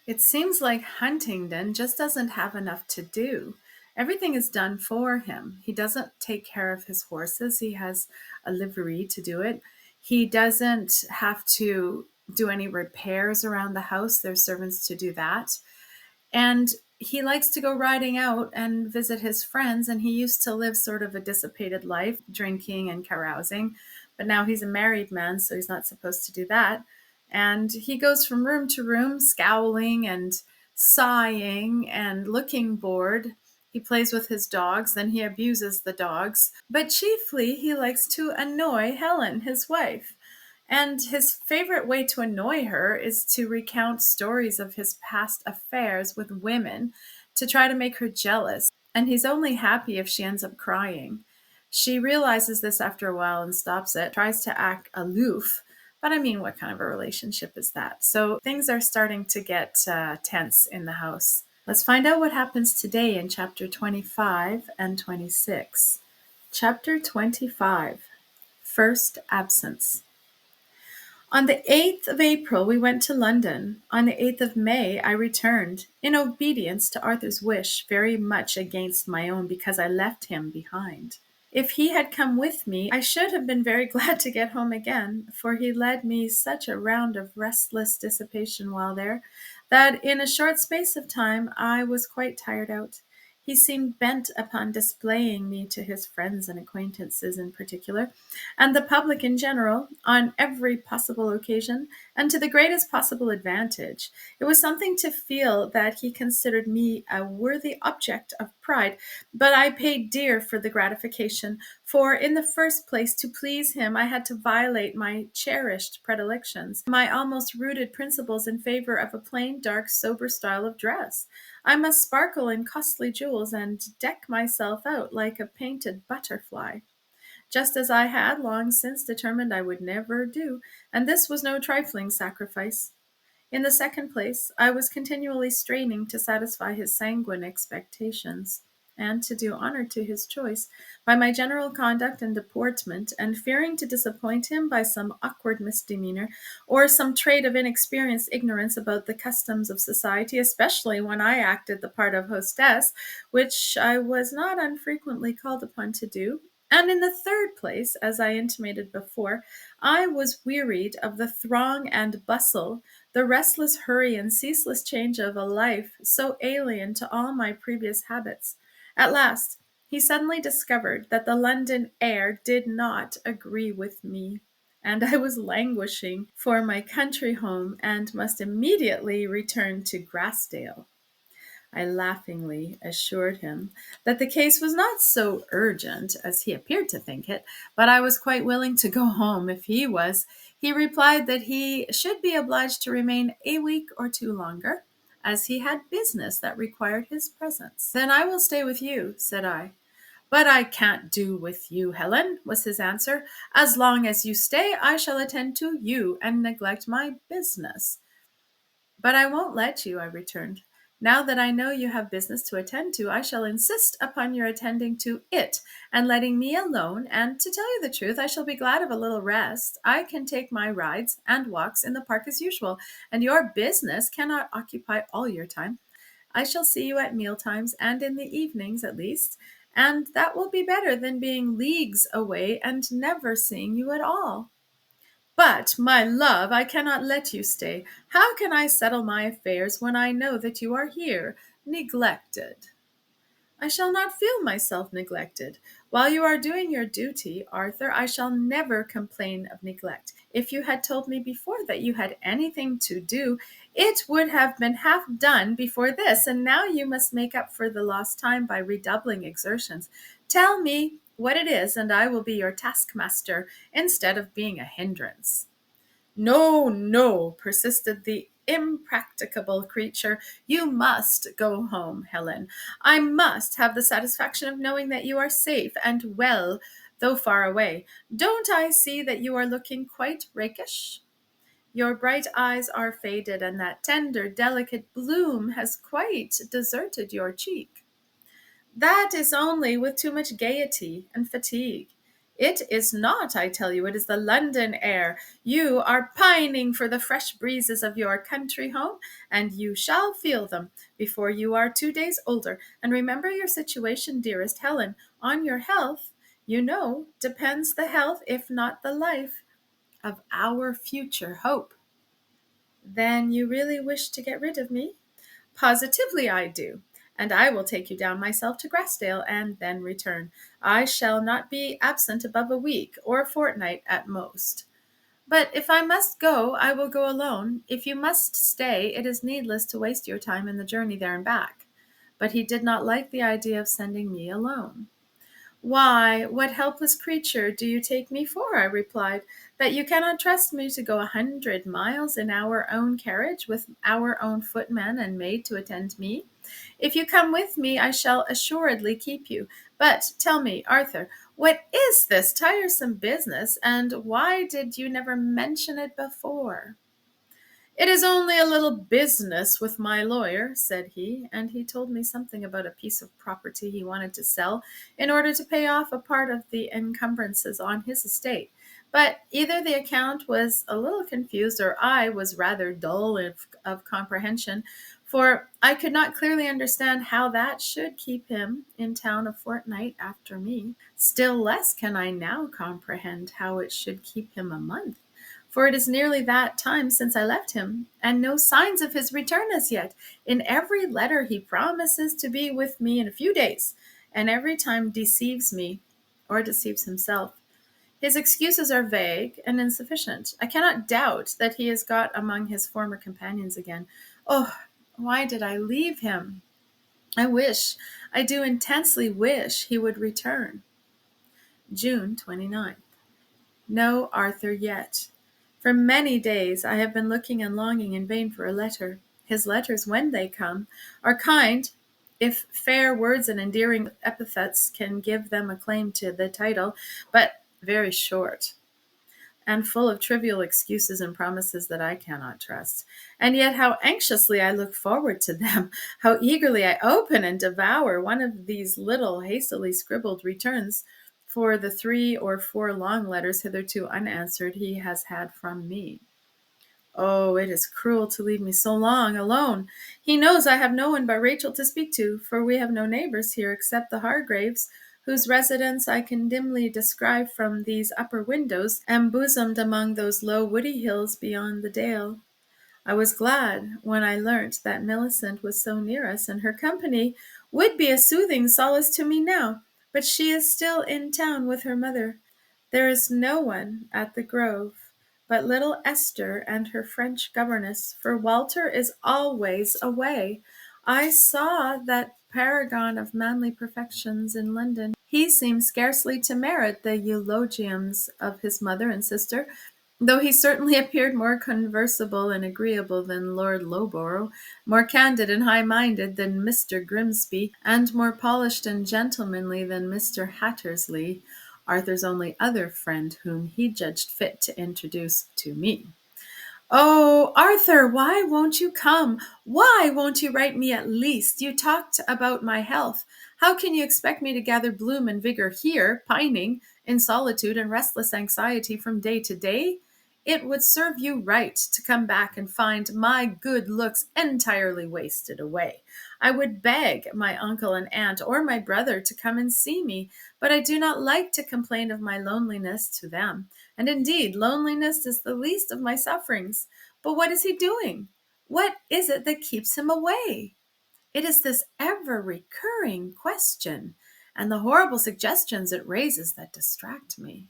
It seems like Huntingdon just doesn't have enough to do. Everything is done for him. He doesn't take care of his horses. He has a livery to do it. He doesn't have to do any repairs around the house. There's servants to do that. And he likes to go riding out and visit his friends. And he used to live sort of a dissipated life, drinking and carousing. But now he's a married man, so he's not supposed to do that. And he goes from room to room, scowling and sighing and looking bored. He plays with his dogs, then he abuses the dogs. But chiefly, he likes to annoy Helen, his wife. And his favorite way to annoy her is to recount stories of his past affairs with women to try to make her jealous. And he's only happy if she ends up crying. She realizes this after a while and stops it, tries to act aloof. But I mean, what kind of a relationship is that? So things are starting to get tense in the house. Let's find out what happens today in chapter 25 and 26. Chapter 25, First Absence. On the 8th of April, we went to London. On the 8th of May, I returned, in obedience to Arthur's wish, very much against my own, because I left him behind. If he had come with me, I should have been very glad to get home again, for he led me such a round of restless dissipation while there, that in a short space of time I was quite tired out. He seemed bent upon displaying me to his friends and acquaintances in particular, and the public in general, on every possible occasion, and to the greatest possible advantage. It was something to feel that he considered me a worthy object of pride, but I paid dear for the gratification, for in the first place, to please him, I had to violate my cherished predilections, my almost rooted principles in favor of a plain, dark, sober style of dress. I must sparkle in costly jewels and deck myself out like a painted butterfly, just as I had long since determined I would never do, and this was no trifling sacrifice. In the second place, I was continually straining to satisfy his sanguine expectations, and to do honor to his choice by my general conduct and deportment, and fearing to disappoint him by some awkward misdemeanor, or some trait of inexperienced ignorance about the customs of society, especially when I acted the part of hostess, which I was not unfrequently called upon to do. And in the third place, as I intimated before, I was wearied of the throng and bustle, the restless hurry and ceaseless change of a life so alien to all my previous habits. At last, he suddenly discovered that the London air did not agree with me, and I was languishing for my country home and must immediately return to Grassdale. I laughingly assured him that the case was not so urgent as he appeared to think it, but I was quite willing to go home if he was. He replied that he should be obliged to remain a week or two longer, as he had business that required his presence. Then I will stay with you, said I. But I can't do with you, Helen, was his answer. As long as you stay, I shall attend to you and neglect my business. But I won't let you, I returned. Now that I know you have business to attend to, I shall insist upon your attending to it and letting me alone. And to tell you the truth, I shall be glad of a little rest. I can take my rides and walks in the park as usual, and your business cannot occupy all your time. I shall see you at meal times and in the evenings at least, and that will be better than being leagues away and never seeing you at all. But, my love, I cannot let you stay. How can I settle my affairs when I know that you are here, neglected? I shall not feel myself neglected. While you are doing your duty, Arthur, I shall never complain of neglect. If you had told me before that you had anything to do, it would have been half done before this, and now you must make up for the lost time by redoubling exertions. Tell me what it is, and I will be your taskmaster instead of being a hindrance. No, no, persisted the impracticable creature. You must go home, Helen. I must have the satisfaction of knowing that you are safe and well, though far away. Don't I see that you are looking quite rakish? Your bright eyes are faded, and that tender, delicate bloom has quite deserted your cheek. That is only with too much gaiety and fatigue. It is not, I tell you, it is the London air. You are pining for the fresh breezes of your country home, and you shall feel them before you are 2 days older. And remember your situation, dearest Helen. On your health, you know, depends the health, if not the life, of our future hope. Then you really wish to get rid of me? Positively I do, and I will take you down myself to Grassdale, and then return. I shall not be absent above a week, or a fortnight at most. But if I must go, I will go alone. If you must stay, it is needless to waste your time in the journey there and back. But he did not like the idea of sending me alone. Why, what helpless creature do you take me for? I replied. That you cannot trust me to go 100 miles in our own carriage, with our own footman and maid to attend me? If you come with me, I shall assuredly keep you. But tell me, Arthur, what is this tiresome business, and why did you never mention it before? It is only a little business with my lawyer, said he, and he told me something about a piece of property he wanted to sell in order to pay off a part of the encumbrances on his estate. But either the account was a little confused, or I was rather dull of comprehension, for I could not clearly understand how that should keep him in town a fortnight after me. Still less can I now comprehend how it should keep him a month, for it is nearly that time since I left him, and no signs of his return as yet. In every letter he promises to be with me in a few days, and every time deceives me, or deceives himself. His excuses are vague and insufficient. I cannot doubt that he has got among his former companions again. Oh, why did I leave him? I do intensely wish he would return. June 29th. No Arthur yet. For many days I have been looking and longing in vain for a letter. His letters, when they come, are kind, if fair words and endearing epithets can give them a claim to the title, but very short, and full of trivial excuses and promises that I cannot trust. And yet how anxiously I look forward to them, how eagerly I open and devour one of these little hastily scribbled returns for the 3 or 4 long letters hitherto unanswered he has had from me. Oh, it is cruel to leave me so long alone. He knows I have no one but Rachel to speak to, for we have no neighbors here except the Hargraves, whose residence I can dimly descry from these upper windows, embosomed among those low woody hills beyond the dale. I was glad when I learnt that Milicent was so near us, and her company would be a soothing solace to me now, but she is still in town with her mother. There is no one at the Grove but little Esther and her French governess, for Walter is always away. I saw that paragon of manly perfections in London. He seemed scarcely to merit the eulogiums of his mother and sister, though he certainly appeared more conversable and agreeable than Lord Lowborough, more candid and high-minded than Mr. Grimsby, and more polished and gentlemanly than Mr. Hattersly, Arthur's only other friend whom he judged fit to introduce to me. Oh, Arthur, why won't you come? Why won't you write me at least? You talked about my health. How can you expect me to gather bloom and vigor here, pining in solitude and restless anxiety from day to day? It would serve you right to come back and find my good looks entirely wasted away. I would beg my uncle and aunt or my brother to come and see me, but I do not like to complain of my loneliness to them. And indeed, loneliness is the least of my sufferings. But what is he doing? What is it that keeps him away? It is this ever recurring question, and the horrible suggestions it raises that distract me.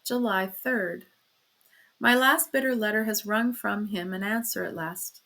July 3rd. My last bitter letter has wrung from him an answer at last,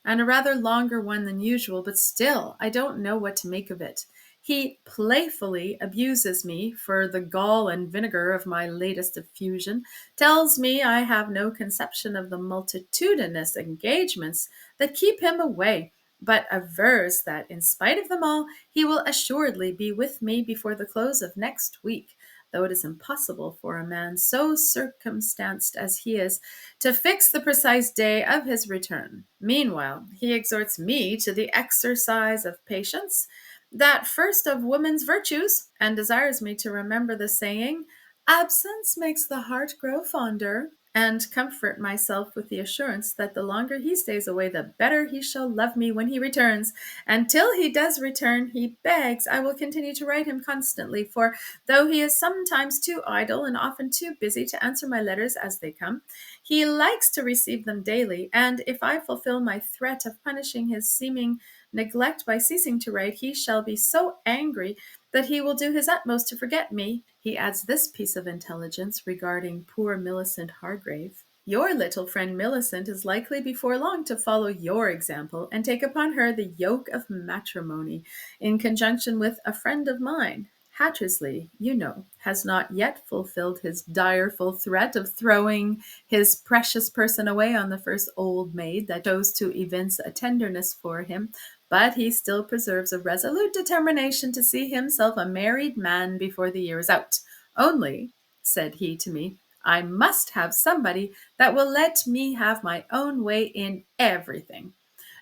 and a rather longer one than usual, but still I don't know what to make of it. He playfully abuses me for the gall and vinegar of my latest effusion, tells me I have no conception of the multitudinous engagements that keep him away, but avers that, in spite of them all, he will assuredly be with me before the close of next week, though it is impossible for a man so circumstanced as he is to fix the precise day of his return. Meanwhile, he exhorts me to the exercise of patience, that first of woman's virtues, and desires me to remember the saying, Absence makes the heart grow fonder, and comfort myself with the assurance that the longer he stays away, the better he shall love me when he returns. And till he does return, he begs I will continue to write him constantly, for though he is sometimes too idle and often too busy to answer my letters as they come, he likes to receive them daily, and if I fulfill my threat of punishing his seeming neglect by ceasing to write, he shall be so angry that he will do his utmost to forget me. He adds this piece of intelligence regarding poor Milicent Hargrave. Your little friend Milicent is likely before long to follow your example and take upon her the yoke of matrimony in conjunction with a friend of mine. Hattersly, you know, has not yet fulfilled his direful threat of throwing his precious person away on the first old maid that chose to evince a tenderness for him, but he still preserves a resolute determination to see himself a married man before the year is out. Only, said he to me, I must have somebody that will let me have my own way in everything.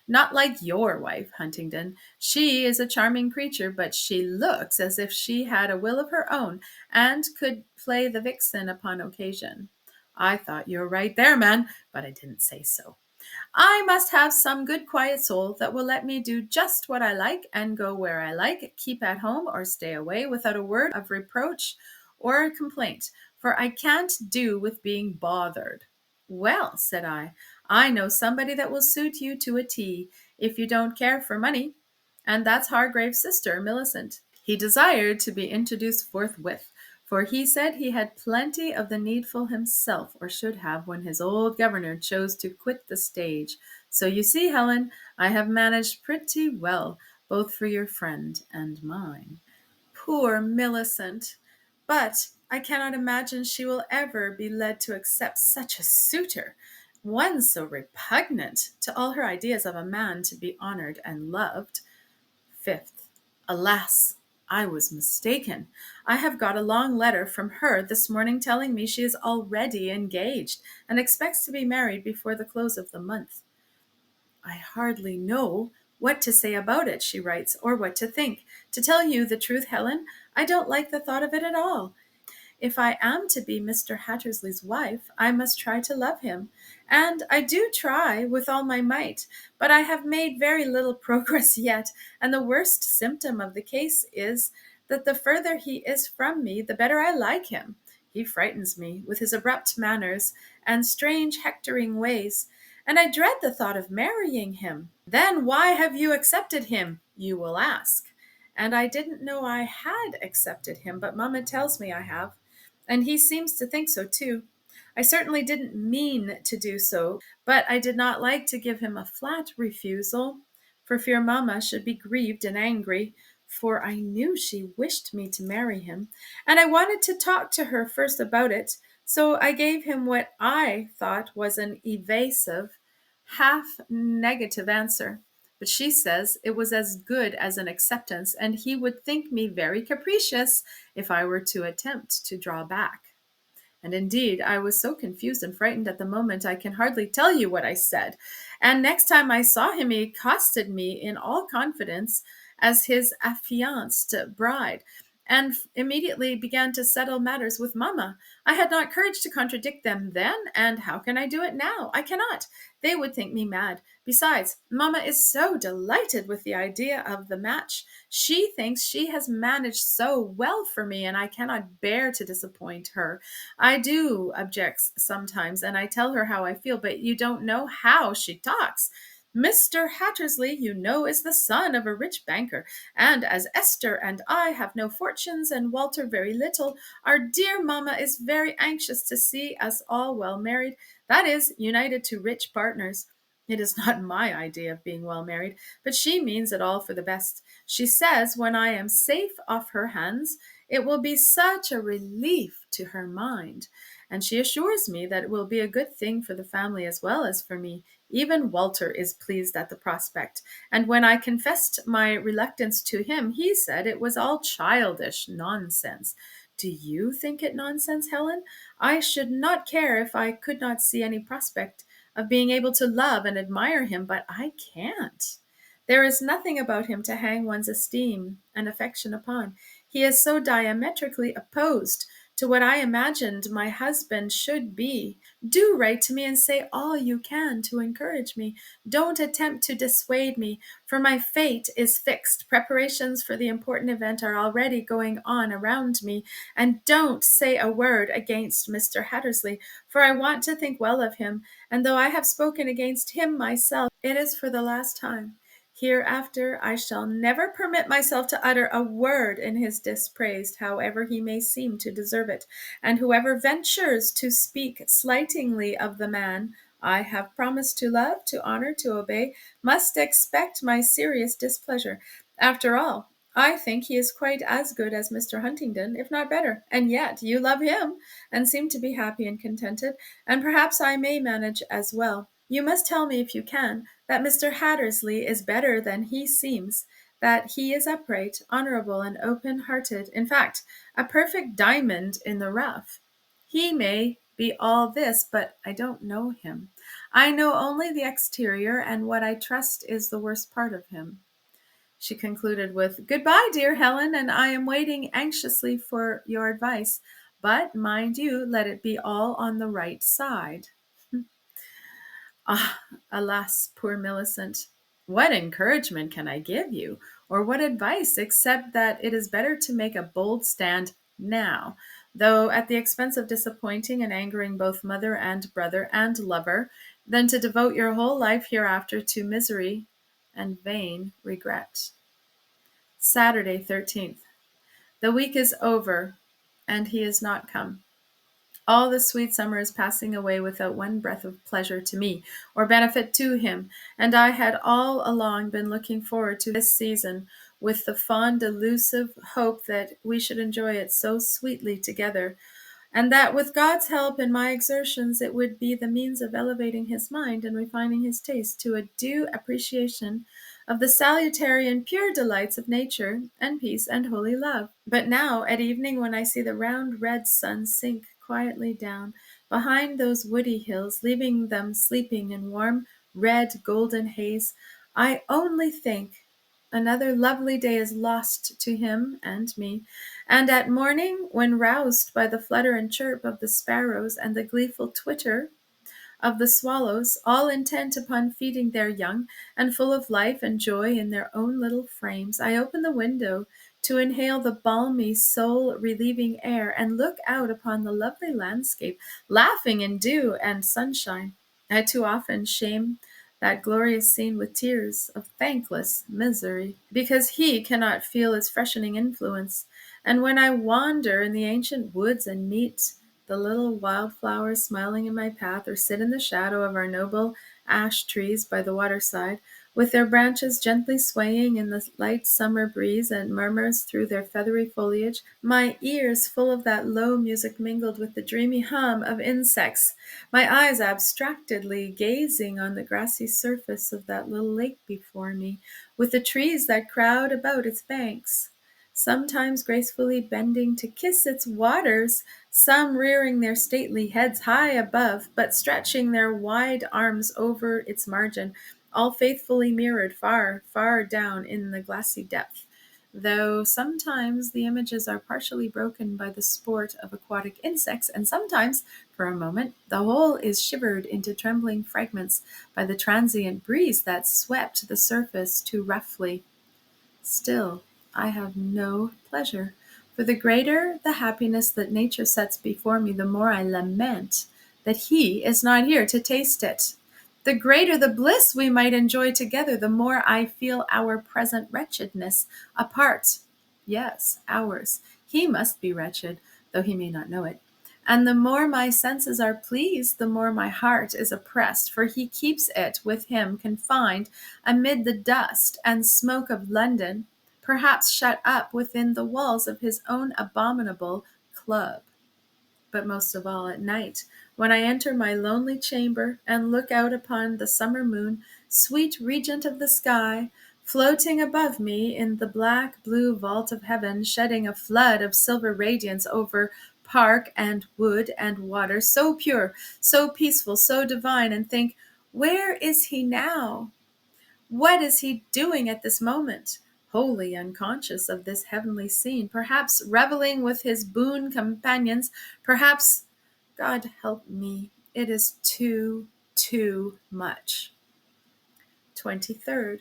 Not like your wife, Huntingdon. She is a charming creature, but she looks as if she had a will of her own and could play the vixen upon occasion. I thought you were right there, man, but I didn't say so. I must have some good quiet soul that will let me do just what I like and go where I like, keep at home or stay away without a word of reproach or complaint, for I can't do with being bothered. Well, said I know somebody that will suit you to a T if you don't care for money, and that's Hargrave's sister, Milicent. He desired to be introduced forthwith, for he said he had plenty of the needful himself, or should have, when his old governor chose to quit the stage. So you see, Helen, I have managed pretty well, both for your friend and mine. Poor Millicent! But I cannot imagine she will ever be led to accept such a suitor, one so repugnant to all her ideas of a man to be honored and loved. Fifth, alas, I was mistaken. I have got a long letter from her this morning telling me she is already engaged and expects to be married before the close of the month. I hardly know what to say about it, she writes, or what to think. To tell you the truth, Helen, I don't like the thought of it at all. If I am to be Mr. Hattersley's wife, I must try to love him. And I do try with all my might, but I have made very little progress yet, and the worst symptom of the case is that the further he is from me, the better I like him. He frightens me with his abrupt manners and strange hectoring ways, and I dread the thought of marrying him. Then why have you accepted him, you will ask. And I didn't know I had accepted him, but Mamma tells me I have, and he seems to think so too. I certainly didn't mean to do so, but I did not like to give him a flat refusal, for fear Mamma should be grieved and angry, for I knew she wished me to marry him, and I wanted to talk to her first about it, so I gave him what I thought was an evasive, half negative answer. But she says it was as good as an acceptance, and he would think me very capricious if I were to attempt to draw back. And indeed, I was so confused and frightened at the moment, I can hardly tell you what I said. And next time I saw him, he accosted me in all confidence as his affianced bride, and immediately began to settle matters with Mamma. I had not courage to contradict them then, and how can I do it now? I cannot. They would think me mad. Besides, Mamma is so delighted with the idea of the match. She thinks she has managed so well for me, and I cannot bear to disappoint her. I do object sometimes, and I tell her how I feel, but you don't know how she talks. Mr. Hattersley, you know, is the son of a rich banker, and as Esther and I have no fortunes and Walter very little, our dear mamma is very anxious to see us all well married, that is, united to rich partners. It is not my idea of being well married, but she means it all for the best. She says when I am safe off her hands, it will be such a relief to her mind, and she assures me that it will be a good thing for the family as well as for me. Even Walter is pleased at the prospect, and when I confessed my reluctance to him, he said it was all childish nonsense. Do you think it nonsense, Helen? I should not care if I could not see any prospect of being able to love and admire him, but I can't. There is nothing about him to hang one's esteem and affection upon. He is so diametrically opposed to what I imagined my husband should be. Do write to me and say all you can to encourage me. Don't attempt to dissuade me, for my fate is fixed. Preparations for the important event are already going on around me, and don't say a word against Mr. Hattersly, for I want to think well of him, and though I have spoken against him myself, it is for the last time. Hereafter I shall never permit myself to utter a word in his dispraise, however he may seem to deserve it, and whoever ventures to speak slightingly of the man I have promised to love, to honor, to obey, must expect my serious displeasure. After all, I think he is quite as good as Mr. Huntingdon, if not better, and yet you love him, and seem to be happy and contented, and perhaps I may manage as well. You must tell me, if you can, that Mr. Hattersley is better than he seems, that he is upright, honorable, and open-hearted, in fact, a perfect diamond in the rough. He may be all this, but I don't know him. I know only the exterior, and what I trust is the worst part of him. She concluded with, "Goodbye, dear Helen, and I am waiting anxiously for your advice. But mind you, let it be all on the right side." Ah, alas, poor Milicent! What encouragement can I give you, or what advice, except that it is better to make a bold stand now, though at the expense of disappointing and angering both mother and brother and lover, than to devote your whole life hereafter to misery and vain regret. Saturday, 13th. The week is over, and he is not come. All the sweet summer is passing away without one breath of pleasure to me, or benefit to him, and I had all along been looking forward to this season with the fond delusive hope that we should enjoy it so sweetly together, and that with God's help and my exertions it would be the means of elevating his mind and refining his taste to a due appreciation of the salutary and pure delights of nature and peace and holy love. But now, at evening, when I see the round red sun sink quietly down behind those woody hills, leaving them sleeping in warm red golden haze, I only think another lovely day is lost to him and me. And at morning, when roused by the flutter and chirp of the sparrows and the gleeful twitter of the swallows, all intent upon feeding their young, and full of life and joy in their own little frames, I open the window to inhale the balmy, soul-relieving air, and look out upon the lovely landscape, laughing in dew and sunshine. I too often shame that glorious scene with tears of thankless misery, because he cannot feel its freshening influence. And when I wander in the ancient woods and meet the little wildflowers smiling in my path, or sit in the shadow of our noble ash trees by the waterside, with their branches gently swaying in the light summer breeze and murmurs through their feathery foliage, my ears full of that low music mingled with the dreamy hum of insects, my eyes abstractedly gazing on the grassy surface of that little lake before me, with the trees that crowd about its banks, sometimes gracefully bending to kiss its waters, some rearing their stately heads high above, but stretching their wide arms over its margin, all faithfully mirrored far, far down in the glassy depth, though sometimes the images are partially broken by the sport of aquatic insects, and sometimes, for a moment, the whole is shivered into trembling fragments by the transient breeze that swept the surface too roughly. Still, I have no pleasure, for the greater the happiness that nature sets before me, the more I lament that he is not here to taste it. The greater the bliss we might enjoy together, the more I feel our present wretchedness apart. Yes, ours. He must be wretched, though he may not know it. And the more my senses are pleased, the more my heart is oppressed, for he keeps it with him confined amid the dust and smoke of London, perhaps shut up within the walls of his own abominable club. But most of all at night, when I enter my lonely chamber and look out upon the summer moon, sweet regent of the sky, floating above me in the black blue vault of heaven, shedding a flood of silver radiance over park and wood and water, so pure, so peaceful, so divine, and think, where is he now? What is he doing at this moment? wholly unconscious of this heavenly scene, perhaps reveling with his boon companions, perhaps, God help me, it is too much. 23rd.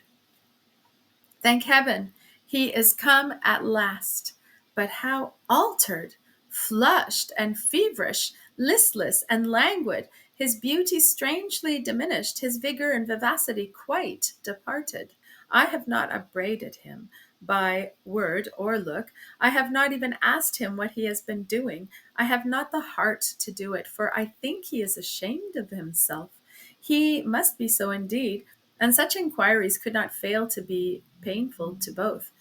Thank heaven, he is come at last. But how altered, flushed and feverish, listless and languid, his beauty strangely diminished, his vigor and vivacity quite departed. I have not upbraided him by word or look. I have not even asked him what he has been doing. I have not the heart to do it, for I think he is ashamed of himself. He must be so indeed, and such inquiries could not fail to be painful to both.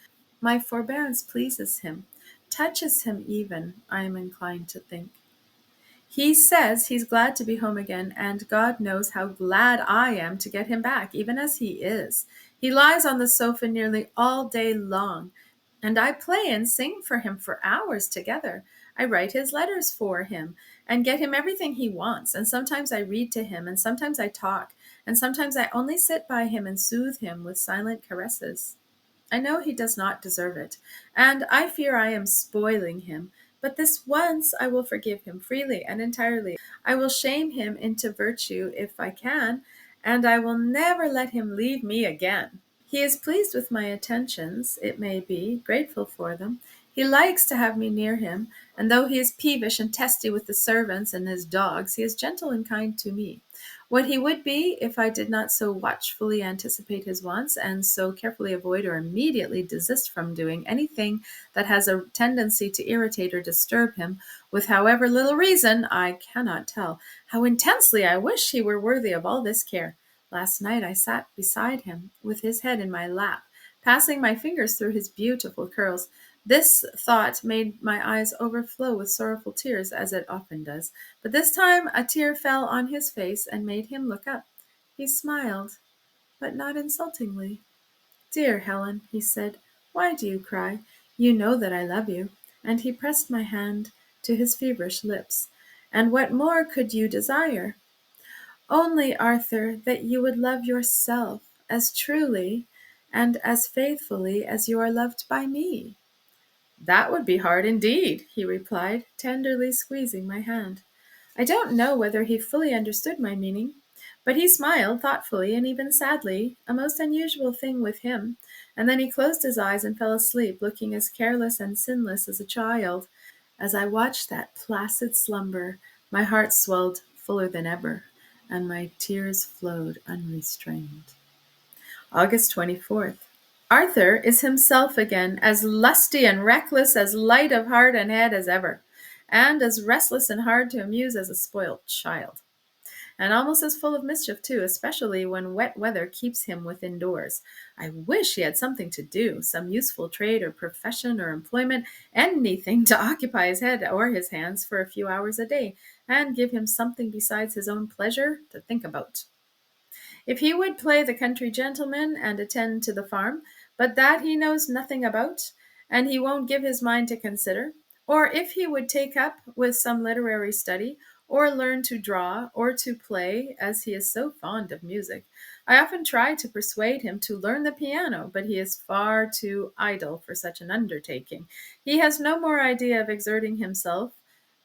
My forbearance pleases him, touches him even, I am inclined to think. He says he's glad to be home again, and God knows how glad I am to get him back, even as he is. He lies on the sofa nearly all day long, and I play and sing for him for hours together. I write his letters for him, and get him everything he wants, and sometimes I read to him, and sometimes I talk, and sometimes I only sit by him and soothe him with silent caresses. I know he does not deserve it, and I fear I am spoiling him. But this once I will forgive him freely and entirely. I will shame him into virtue if I can, and I will never let him leave me again. He is pleased with my attentions, it may be, grateful for them. He likes to have me near him, and though he is peevish and testy with the servants and his dogs, he is gentle and kind to me. What he would be if I did not so watchfully anticipate his wants, and so carefully avoid or immediately desist from doing anything that has a tendency to irritate or disturb him, with however little reason, I cannot tell. How intensely I wish he were worthy of all this care! Last night I sat beside him, with his head in my lap, passing my fingers through his beautiful curls. This thought made my eyes overflow with sorrowful tears, as it often does. But this time a tear fell on his face and made him look up. He smiled, but not insultingly. "Dear Helen," he said, "why do you cry? You know that I love you." And he pressed my hand to his feverish lips. "And what more could you desire?" "Only, Arthur, that you would love yourself as truly and as faithfully as you are loved by me." "That would be hard indeed," he replied, tenderly squeezing my hand. I don't know whether he fully understood my meaning, but he smiled thoughtfully and even sadly, a most unusual thing with him, and then he closed his eyes and fell asleep, looking as careless and sinless as a child. As I watched that placid slumber, my heart swelled fuller than ever, and my tears flowed unrestrained. August 24th. Arthur is himself again, as lusty and reckless, as light of heart and head as ever, and as restless and hard to amuse as a spoilt child, and almost as full of mischief too, especially when wet weather keeps him within doors. I wish he had something to do, some useful trade or profession or employment, anything to occupy his head or his hands for a few hours a day, and give him something besides his own pleasure to think about. If he would play the country gentleman and attend to the farm, but that he knows nothing about, and he won't give his mind to consider, or if he would take up with some literary study, or learn to draw, or to play, as he is so fond of music. I often try to persuade him to learn the piano, but he is far too idle for such an undertaking. He has no more idea of exerting himself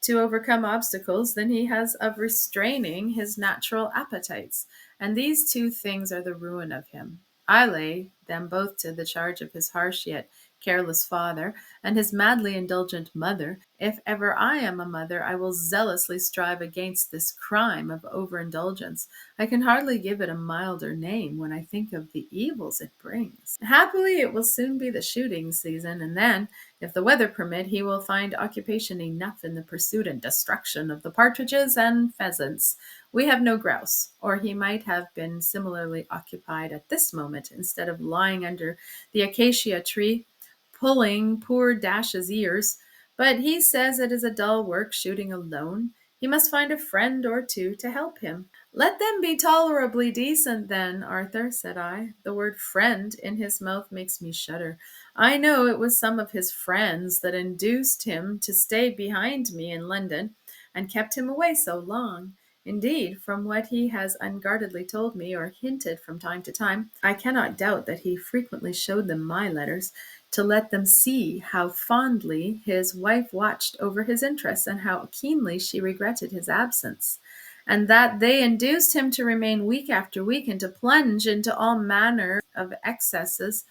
to overcome obstacles than he has of restraining his natural appetites, and these two things are the ruin of him. I lay them both to the charge of his harsh yet careless father and his madly indulgent mother. If ever I am a mother, I will zealously strive against this crime of overindulgence. I can hardly give it a milder name when I think of the evils it brings. Happily, it will soon be the shooting season, and then, if the weather permit, he will find occupation enough in the pursuit and destruction of the partridges and pheasants. We have no grouse, or he might have been similarly occupied at this moment, instead of lying under the acacia tree, pulling poor Dash's ears. But he says it is a dull work shooting alone. He must find a friend or two to help him. "Let them be tolerably decent, then, Arthur," said I. The word friend in his mouth makes me shudder. I know it was some of his friends that induced him to stay behind me in London, and kept him away so long. Indeed, from what he has unguardedly told me or hinted from time to time, I cannot doubt that he frequently showed them my letters to let them see how fondly his wife watched over his interests and how keenly she regretted his absence, and that they induced him to remain week after week and to plunge into all manner of excesses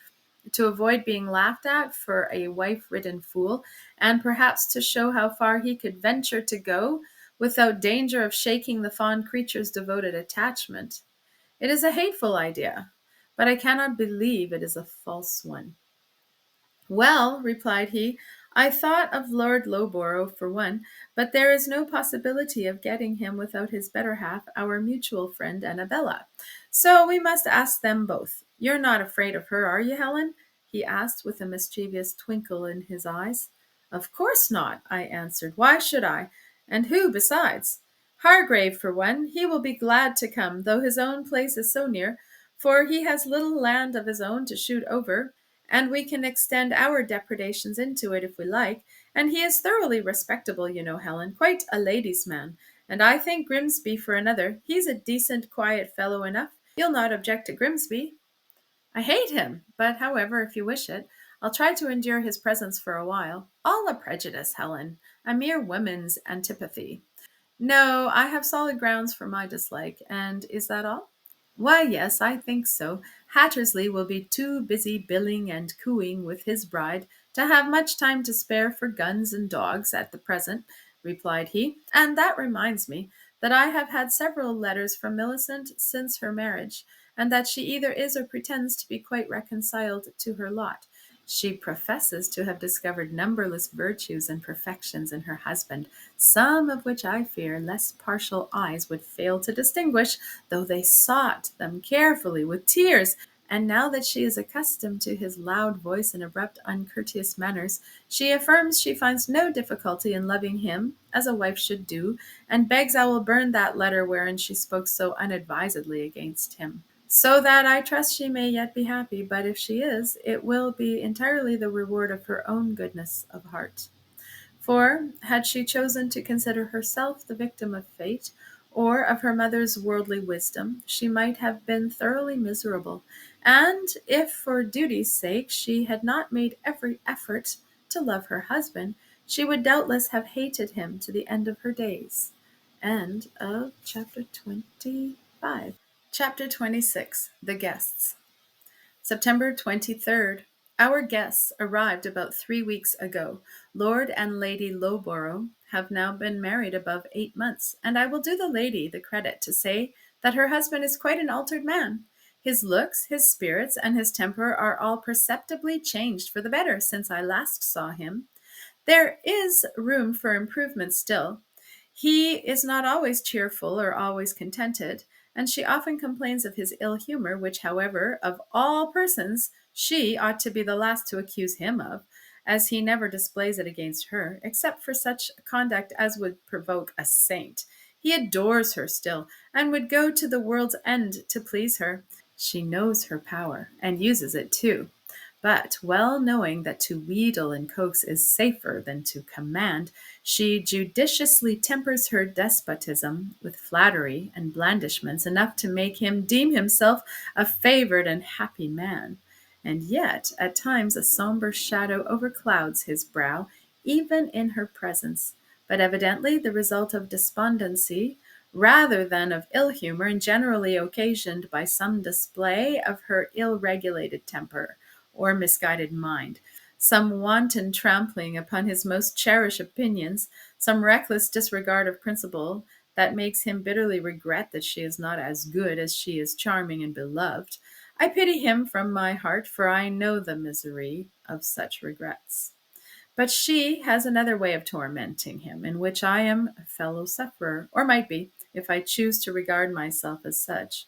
to avoid being laughed at for a wife-ridden fool, and perhaps to show how far he could venture to go without danger of shaking the fond creature's devoted attachment. It is a hateful idea, but I cannot believe it is a false one. Well, replied he, I thought of Lord Lowborough for one, but there is no possibility of getting him without his better half, our mutual friend Annabella. So we must ask them both. You're not afraid of her, are you, Helen? He asked with a mischievous twinkle in his eyes. Of course not, I answered. Why should I? And who besides? Hargrave, for one. He will be glad to come, though his own place is so near, for he has little land of his own to shoot over, and we can extend our depredations into it if we like. And he is thoroughly respectable, you know, Helen, quite a lady's man. And I think Grimsby for another. He's a decent, quiet fellow enough. You'll not object to Grimsby. I hate him, but however, if you wish it, I'll try to endure his presence for a while. All a prejudice, Helen, a mere woman's antipathy. No, I have solid grounds for my dislike, and is that all? Why, yes, I think so. Hattersly will be too busy billing and cooing with his bride to have much time to spare for guns and dogs at the present, replied he. And that reminds me that I have had several letters from Milicent since her marriage, and that she either is or pretends to be quite reconciled to her lot. She professes to have discovered numberless virtues and perfections in her husband, some of which I fear less partial eyes would fail to distinguish, though they sought them carefully with tears. And now that she is accustomed to his loud voice and abrupt, uncourteous manners, she affirms she finds no difficulty in loving him as a wife should do, and begs I will burn that letter wherein she spoke so unadvisedly against him, so that I trust she may yet be happy, but if she is, it will be entirely the reward of her own goodness of heart. For, had she chosen to consider herself the victim of fate, or of her mother's worldly wisdom, she might have been thoroughly miserable, and if for duty's sake she had not made every effort to love her husband, she would doubtless have hated him to the end of her days. End of chapter 25. Chapter 26. The Guests. September 23rd. Our guests arrived about 3 weeks ago. Lord and Lady Lowborough have now been married above 8 months, and I will do the lady the credit to say that her husband is quite an altered man. His looks, his spirits, and his temper are all perceptibly changed for the better since I last saw him. There is room for improvement still. He is not always cheerful or always contented, and she often complains of his ill humor, which, however, of all persons, she ought to be the last to accuse him of, as he never displays it against her, except for such conduct as would provoke a saint. He adores her still, and would go to the world's end to please her. She knows her power, and uses it too. But, well knowing that to wheedle and coax is safer than to command, she judiciously tempers her despotism with flattery and blandishments enough to make him deem himself a favored and happy man. And yet, at times, a sombre shadow overclouds his brow, even in her presence, but evidently the result of despondency rather than of ill humor, and generally occasioned by some display of her ill-regulated temper or misguided mind, some wanton trampling upon his most cherished opinions, some reckless disregard of principle that makes him bitterly regret that she is not as good as she is charming and beloved. I pity him from my heart, for I know the misery of such regrets. But she has another way of tormenting him, in which I am a fellow sufferer, or might be, if I choose to regard myself as such.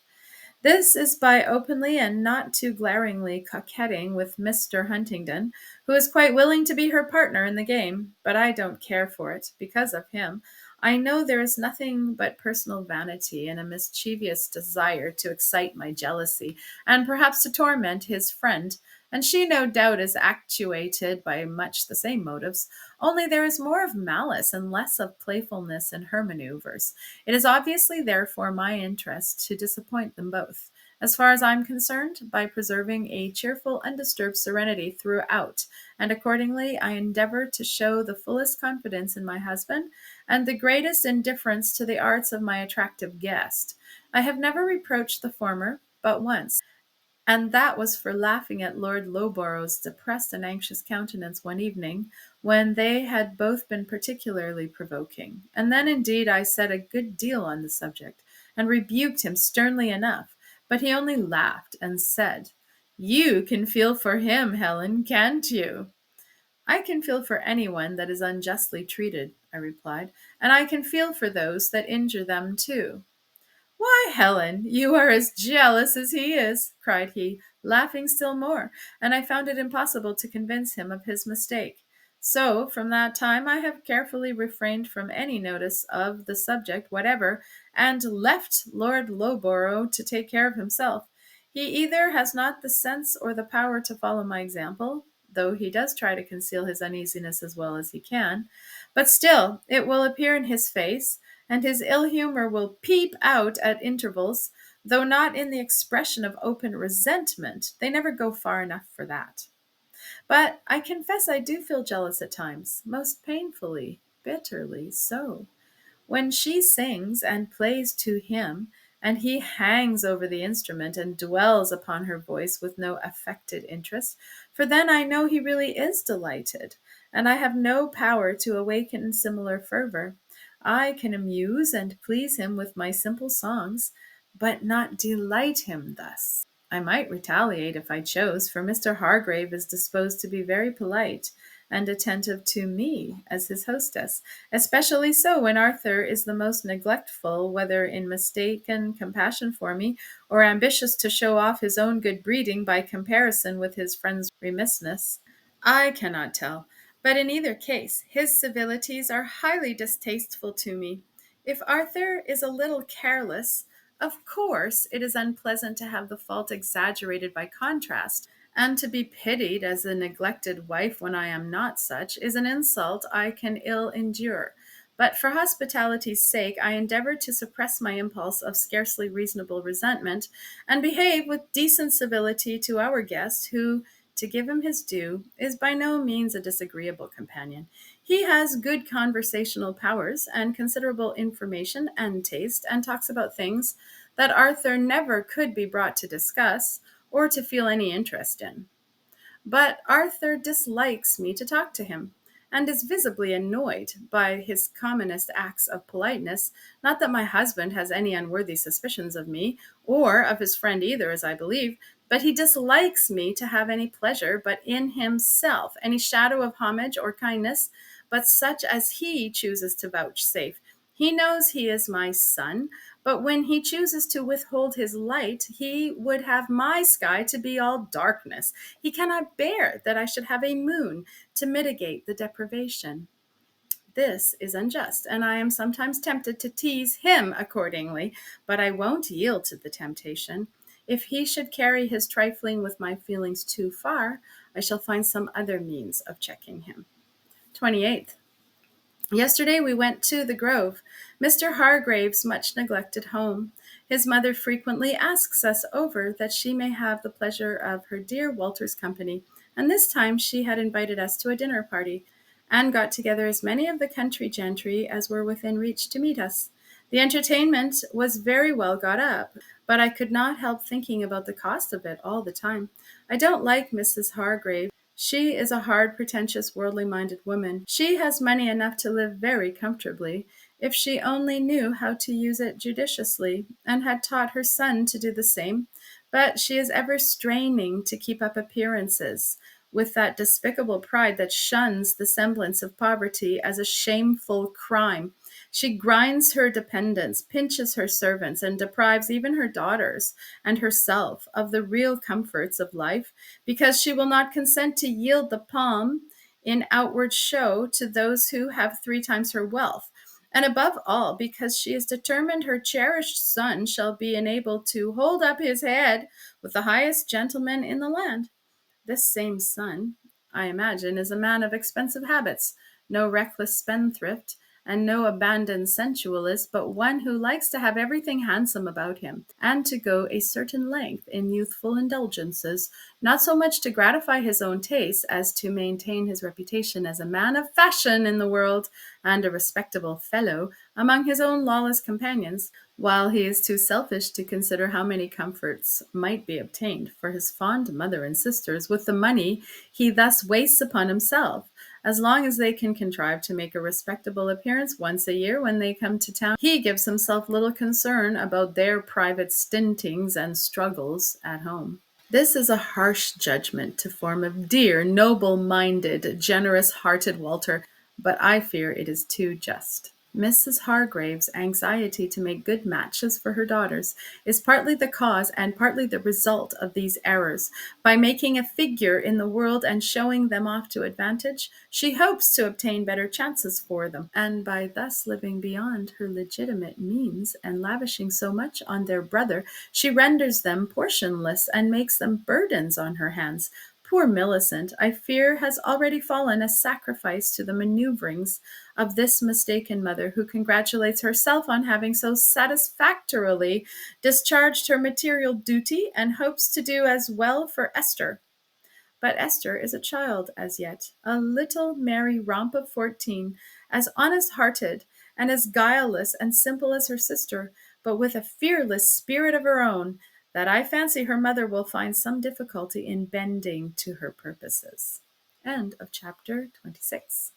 This is by openly and not too glaringly coquetting with Mr. Huntingdon, who is quite willing to be her partner in the game, but I don't care for it, because of him. I know there is nothing but personal vanity and a mischievous desire to excite my jealousy, and perhaps to torment his friend, and she no doubt is actuated by much the same motives, only there is more of malice and less of playfulness in her maneuvers. It is obviously therefore my interest to disappoint them both, as far as I am concerned, by preserving a cheerful, undisturbed serenity throughout, and accordingly I endeavor to show the fullest confidence in my husband and the greatest indifference to the arts of my attractive guest. I have never reproached the former but once, and that was for laughing at Lord Lowborough's depressed and anxious countenance one evening, when they had both been particularly provoking. And then indeed I said a good deal on the subject, and rebuked him sternly enough, but he only laughed and said, "You can feel for him, Helen, can't you?" "I can feel for anyone that is unjustly treated," I replied, "and I can feel for those that injure them too." "Why, Helen, you are as jealous as he is," cried he, laughing still more, and I found it impossible to convince him of his mistake. So, from that time, I have carefully refrained from any notice of the subject whatever, and left Lord Lowborough to take care of himself. He either has not the sense or the power to follow my example, though he does try to conceal his uneasiness as well as he can, but still it will appear in his face, and his ill humor will peep out at intervals, though not in the expression of open resentment. They never go far enough for that. But I confess I do feel jealous at times, most painfully, bitterly so, when she sings and plays to him, and he hangs over the instrument and dwells upon her voice with no affected interest, for then I know he really is delighted, and I have no power to awaken similar fervor. I can amuse and please him with my simple songs, but not delight him thus. I might retaliate if I chose, for Mr. Hargrave is disposed to be very polite and attentive to me as his hostess, especially so when Arthur is the most neglectful, whether in mistaken compassion for me, or ambitious to show off his own good breeding by comparison with his friend's remissness. I cannot tell, but in either case, his civilities are highly distasteful to me. If Arthur is a little careless, of course it is unpleasant to have the fault exaggerated by contrast, and to be pitied as a neglected wife when I am not such is an insult I can ill endure. But for hospitality's sake, I endeavor to suppress my impulse of scarcely reasonable resentment, and behave with decent civility to our guest, who, to give him his due, is by no means a disagreeable companion. He has good conversational powers and considerable information and taste, and talks about things that Arthur never could be brought to discuss or to feel any interest in. But Arthur dislikes me to talk to him, and is visibly annoyed by his commonest acts of politeness. Not that my husband has any unworthy suspicions of me, or of his friend either, as I believe, but he dislikes me to have any pleasure but in himself, any shadow of homage or kindness, but such as he chooses to vouchsafe. He knows he is my son, but when he chooses to withhold his light, he would have my sky to be all darkness. He cannot bear that I should have a moon to mitigate the deprivation. This is unjust, and I am sometimes tempted to tease him accordingly, but I won't yield to the temptation. If he should carry his trifling with my feelings too far, I shall find some other means of checking him. 28th. Yesterday we went to the Grove, Mr. Hargrave's much neglected home. His mother frequently asks us over that she may have the pleasure of her dear Walter's company, and this time she had invited us to a dinner party, and got together as many of the country gentry as were within reach to meet us. The entertainment was very well got up, but I could not help thinking about the cost of it all the time. I don't like Mrs. Hargrave. She is a hard, pretentious, worldly-minded woman. She has money enough to live very comfortably, if she only knew how to use it judiciously, and had taught her son to do the same. But she is ever straining to keep up appearances, with that despicable pride that shuns the semblance of poverty as a shameful crime. She grinds her dependents, pinches her servants, and deprives even her daughters and herself of the real comforts of life, because she will not consent to yield the palm in outward show to those who have three times her wealth, and above all, because she is determined her cherished son shall be enabled to hold up his head with the highest gentlemen in the land. This same son, I imagine, is a man of expensive habits, no reckless spendthrift, and no abandoned sensualist, but one who likes to have everything handsome about him, and to go a certain length in youthful indulgences, not so much to gratify his own tastes as to maintain his reputation as a man of fashion in the world, and a respectable fellow among his own lawless companions, while he is too selfish to consider how many comforts might be obtained for his fond mother and sisters with the money he thus wastes upon himself. As long as they can contrive to make a respectable appearance once a year when they come to town, he gives himself little concern about their private stintings and struggles at home. This is a harsh judgment to form of dear, noble-minded, generous-hearted Walter, but I fear it is too just. Mrs. Hargrave's anxiety to make good matches for her daughters is partly the cause and partly the result of these errors. By making a figure in the world and showing them off to advantage, she hopes to obtain better chances for them, and by thus living beyond her legitimate means and lavishing so much on their brother, she renders them portionless and makes them burdens on her hands. Poor Milicent, I fear, has already fallen a sacrifice to the maneuverings of this mistaken mother, who congratulates herself on having so satisfactorily discharged her material duty and hopes to do as well for Esther. But Esther is a child as yet, a little merry romp of 14, as honest-hearted and as guileless and simple as her sister, but with a fearless spirit of her own, that I fancy her mother will find some difficulty in bending to her purposes. End of chapter 26.